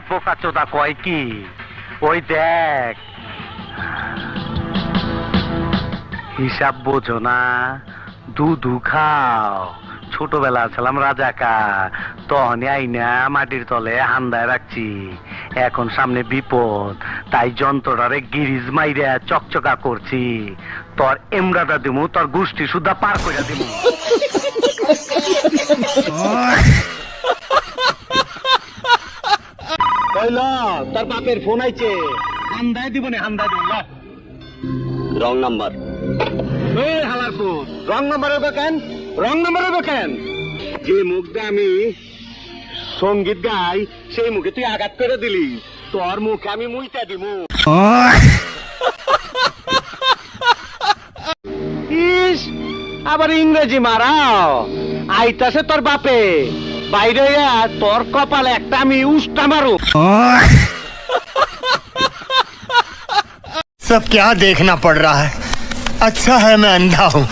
বোকাচোদা কয় কি, ওই দেখ হিসাব বোঝো না, দুধু খাও। ছোটবেলা ছিলাম রাজাকা, তখনই আইনা মাটির তলে হান্দায় রাখছি। এখন সামনে বিপদ, তাই যন্ত্রটারে গিরিজ মাইরা চকচকা করছি। তোর এমরাটা দিমু, তোর গোষ্ঠী সুদ্ধা পার কইরা দিমু। তোর বাপের ফোন আইছে, হান্দায় দিব না, হান্দায় দিব। Wrong number. এই হালার পুত, রং নাম্বার হবে কেন? রং নাম্বার হবে কেন? যে মুখ দিয়ে আমি সঙ্গীত গাই, সেই মুখে তুই আঘাত করে দিলি। তোর মুখে আমি মুইতা দিমু। ইস, আবার ইংরেজি মারাও। আইতাছে তোর বাপে, বাইরে হইয়া তোর কপালে একটা আমি উষ্টা মারু। सब क्या देखना पड़ रहा है। अच्छा है मैं अंधा हूँ।